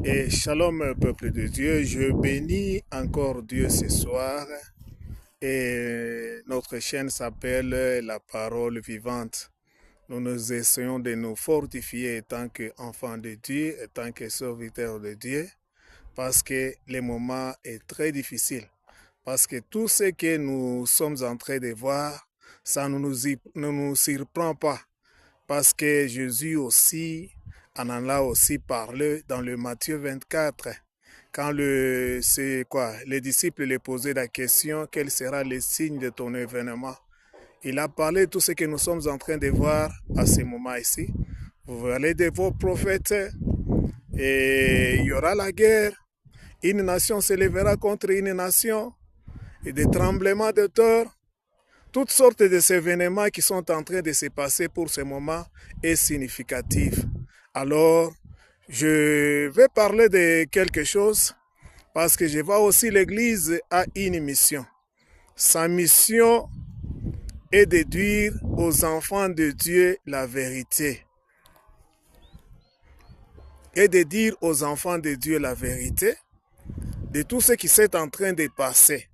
Et shalom, peuple de Dieu. Je bénis encore Dieu ce soir. Et notre chaîne s'appelle La Parole Vivante. Nous essayons de nous fortifier en tant qu'enfants de Dieu, en tant que serviteurs de Dieu, parce que le moment est très difficile. Parce que tout ce que nous sommes en train de voir, ça ne nous surprend pas. Parce que Jésus aussi en a aussi parlé dans le Matthieu 24. Quand les disciples lui posaient la question, quel sera le signe de ton événement? Il a parlé de tout ce que nous sommes en train de voir à ce moment ici. Vous verrez de vos prophètes et il y aura la guerre. Une nation se lèvera contre une nation et des tremblements de terre. Toutes sortes d'événements qui sont en train de se passer pour ce moment est significatif. Alors, je vais parler de quelque chose parce que je vois aussi l'Église a une mission. Sa mission est de dire aux enfants de Dieu la vérité. Et de dire aux enfants de Dieu la vérité de tout ce qui s'est en train de passer.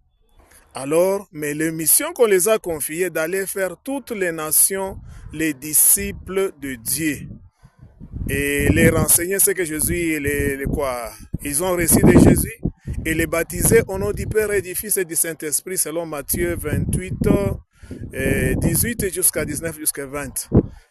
Alors, mais la mission qu'on les a confiée d'aller faire toutes les nations, les disciples de Dieu. Et les renseigner ce que Jésus, ils ont reçu de Jésus et les baptiser au nom du Père et du Fils et du Saint-Esprit selon Matthieu 28, 18 jusqu'à 19 jusqu'à 20.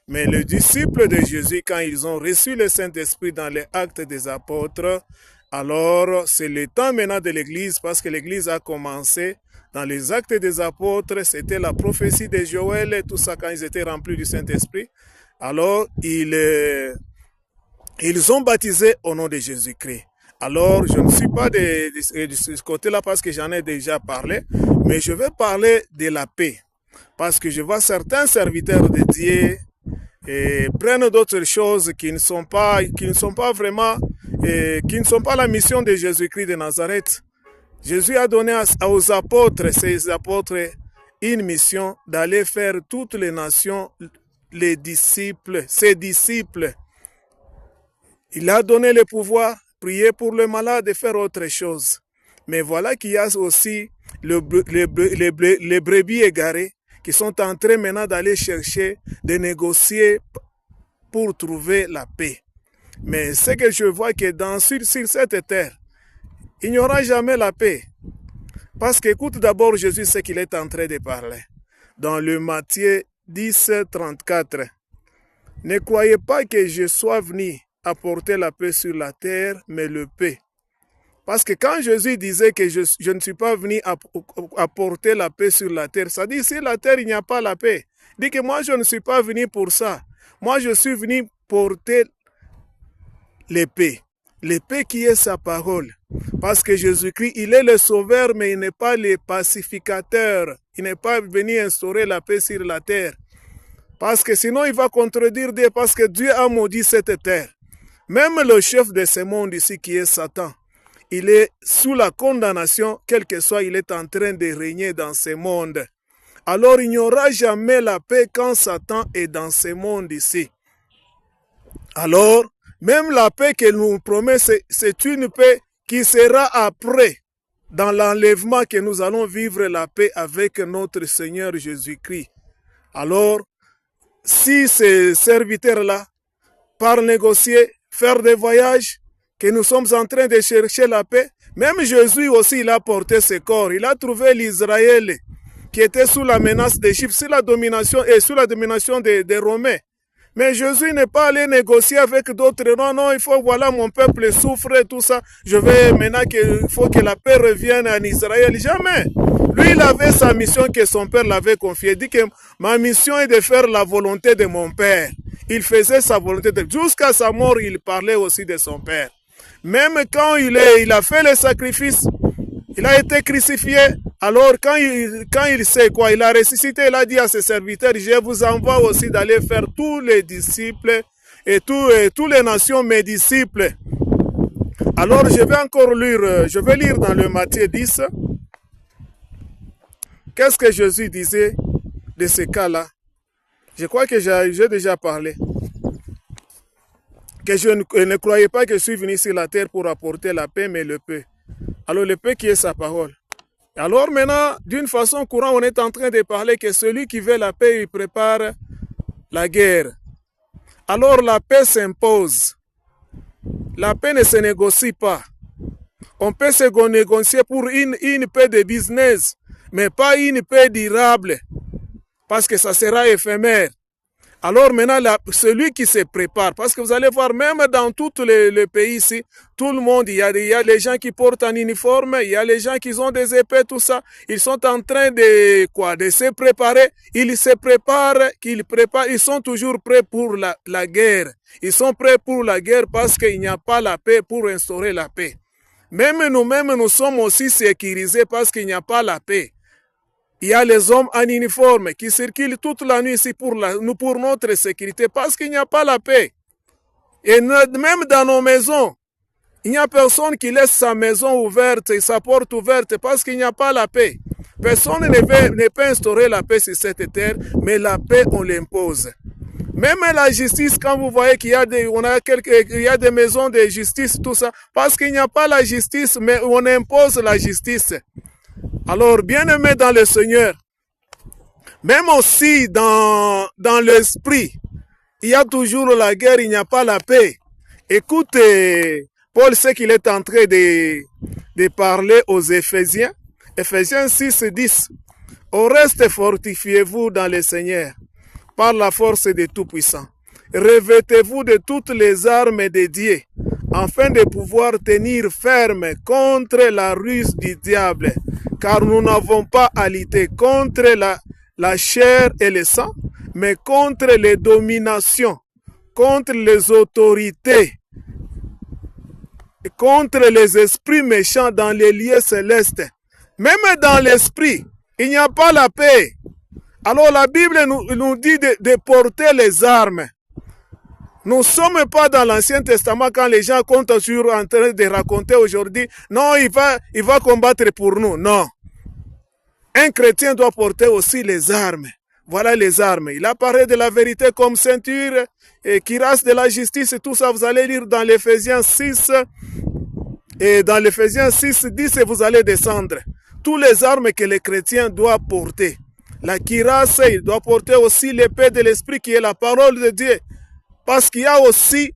Mais les disciples de Jésus, quand ils ont reçu le Saint-Esprit dans les actes des apôtres, alors c'est le temps maintenant de l'Église parce que l'Église a commencé dans les actes des apôtres, c'était la prophétie de Joël et tout ça quand ils étaient remplis du Saint-Esprit. Alors, ils ont baptisé au nom de Jésus-Christ. Alors, je ne suis pas de ce côté-là parce que j'en ai déjà parlé, mais je vais parler de la paix. Parce que je vois certains serviteurs de Dieu et prennent d'autres choses qui ne sont pas vraiment, qui ne sont pas la mission de Jésus-Christ de Nazareth. Jésus a donné aux apôtres, ses apôtres, une mission d'aller faire toutes les nations, les disciples, ses disciples. Il a donné le pouvoir, prier pour le malade et faire autre chose. Mais voilà qu'il y a aussi les brebis égarées qui sont en train maintenant d'aller chercher, de négocier pour trouver la paix. Mais ce que je vois que sur cette terre, il n'y aura jamais la paix. Parce qu'écoute d'abord Jésus ce qu'il est en train de parler. Dans le Matthieu 10, 34. Ne croyez pas que je sois venu apporter la paix sur la terre, mais le paix. Parce que quand Jésus disait que je ne suis pas venu apporter la paix sur la terre, ça dit sur la terre il n'y a pas la paix. Il dit que moi je ne suis pas venu pour ça. Moi je suis venu porter l'épée. L'épée qui est sa parole. Parce que Jésus-Christ, il est le sauveur, mais il n'est pas le pacificateur. Il n'est pas venu instaurer la paix sur la terre. Parce que sinon, il va contredire Dieu, parce que Dieu a maudit cette terre. Même le chef de ce monde ici, qui est Satan, il est sous la condamnation, quel que soit, il est en train de régner dans ce monde. Alors, il n'y aura jamais la paix quand Satan est dans ce monde ici. Alors, même la paix qu'elle nous promet, c'est une paix qui sera après, dans l'enlèvement que nous allons vivre la paix avec notre Seigneur Jésus-Christ. Alors, si ces serviteurs-là, par négocier, faire des voyages, que nous sommes en train de chercher la paix, même Jésus aussi, il a porté ses corps. Il a trouvé l'Israël qui était sous la menace des Juifs, sous la domination des Romains. Mais Jésus n'est pas allé négocier avec d'autres. Non, il faut, voilà, mon peuple souffre et tout ça. Je vais maintenant qu'il faut que la paix revienne en Israël. Jamais. Lui, il avait sa mission que son père l'avait confiée. Il dit que ma mission est de faire la volonté de mon père. Il faisait sa volonté. Jusqu'à sa mort, il parlait aussi de son père. Même quand il a fait le sacrifice, il a été crucifié. Alors, quand il sait quoi, il a ressuscité, il a dit à ses serviteurs, je vous envoie aussi d'aller faire tous les disciples et toutes les nations mes disciples. Alors, je vais lire dans le Matthieu 10. Qu'est-ce que Jésus disait de ce cas-là? Je crois que j'ai déjà parlé. que je ne croyais pas que je suis venu sur la terre pour apporter la paix, mais le paix. Alors le paix qui est sa parole. Alors maintenant, d'une façon courante, on est en train de parler que celui qui veut la paix, il prépare la guerre. Alors la paix s'impose. La paix ne se négocie pas. On peut se négocier pour une paix de business, mais pas une paix durable, parce que ça sera éphémère. Alors maintenant, celui qui se prépare, parce que vous allez voir, même dans tout le pays ici, tout le monde, il y a les gens qui portent un uniforme, il y a les gens qui ont des épées, tout ça. Ils sont en train de se préparer. Ils se préparent, ils sont toujours prêts pour la guerre. Ils sont prêts pour la guerre parce qu'il n'y a pas la paix pour instaurer la paix. Même nous-mêmes, nous sommes aussi sécurisés parce qu'il n'y a pas la paix. Il y a les hommes en uniforme qui circulent toute la nuit ici pour notre sécurité parce qu'il n'y a pas la paix. Et même dans nos maisons, il n'y a personne qui laisse sa maison ouverte et sa porte ouverte parce qu'il n'y a pas la paix. Personne ne peut instaurer la paix sur cette terre, mais la paix, on l'impose. Même la justice, quand vous voyez qu'il y a des maisons de justice, tout ça, parce qu'il n'y a pas la justice, mais on impose la justice. Alors, bien-aimés dans le Seigneur, même aussi dans l'esprit, il y a toujours la guerre, il n'y a pas la paix. Écoutez, Paul sait qu'il est en train de parler aux Éphésiens. Éphésiens 6, 10. Au reste, fortifiez-vous dans le Seigneur, par la force de Tout-Puissant. Revêtez-vous de toutes les armes de Dieu, afin de pouvoir tenir ferme contre la ruse du diable. Car nous n'avons pas à lutter contre la chair et le sang, mais contre les dominations, contre les autorités, contre les esprits méchants dans les lieux célestes. Même dans l'esprit, il n'y a pas la paix. Alors la Bible nous dit de porter les armes. Nous ne sommes pas dans l'Ancien Testament quand les gens comptent toujours en train de raconter aujourd'hui, non, il va combattre pour nous. Non. Un chrétien doit porter aussi les armes. Voilà les armes. Il a parlé de la vérité comme ceinture, et cuirasse de la justice, et tout ça, vous allez lire dans l'Éphésiens 6, et dans l'Éphésiens 6, 10, et vous allez descendre. Toutes les armes que les chrétiens doivent porter. La cuirasse, il doit porter aussi l'épée de l'esprit qui est la parole de Dieu. Parce qu'il y a aussi,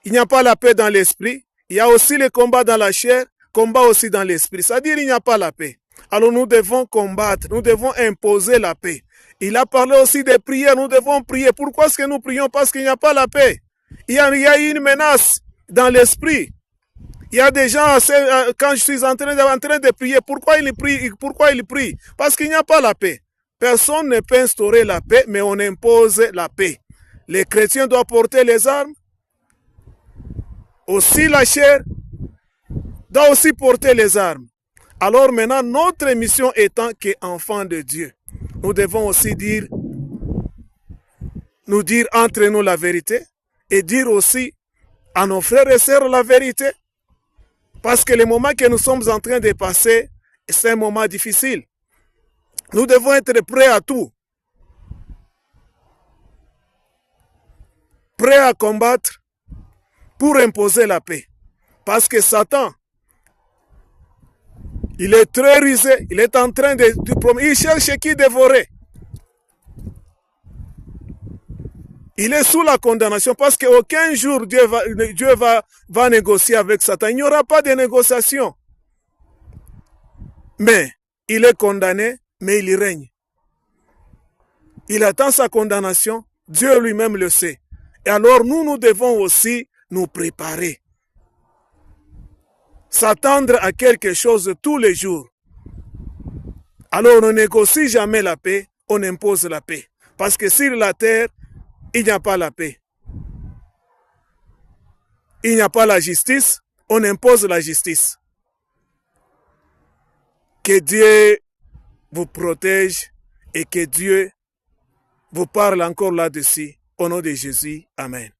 il n'y a pas la paix dans l'esprit, il y a aussi le combat dans la chair, combat aussi dans l'esprit. C'est-à-dire il n'y a pas la paix. Alors nous devons combattre, nous devons imposer la paix. Il a parlé aussi de prière, nous devons prier. Pourquoi est-ce que nous prions? Parce qu'il n'y a pas la paix. Il y a une menace dans l'esprit. Il y a des gens, quand je suis en train de prier, pourquoi ils prient? Parce qu'il n'y a pas la paix. Personne ne peut instaurer la paix, mais on impose la paix. Les chrétiens doivent porter les armes. Aussi la chair doit aussi porter les armes. Alors maintenant, notre mission étant qu'enfants de Dieu, nous devons aussi nous dire entre nous la vérité et dire aussi à nos frères et sœurs la vérité. Parce que le moment que nous sommes en train de passer, c'est un moment difficile. Nous devons être prêts à tout. Prêts à combattre pour imposer la paix. Parce que Satan, il est très rusé, il est en train il cherche qui dévorer. Il est sous la condamnation parce qu'aucun jour Dieu va négocier avec Satan. Il n'y aura pas de négociation. Mais il est condamné, mais il règne. Il attend sa condamnation, Dieu lui-même le sait. Et alors nous devons aussi nous préparer. S'attendre à quelque chose tous les jours. Alors on ne négocie jamais la paix, on impose la paix. Parce que sur la terre, il n'y a pas la paix. Il n'y a pas la justice, on impose la justice. Que Dieu vous protège et que Dieu vous parle encore là-dessus. Au nom de Jésus, Amen.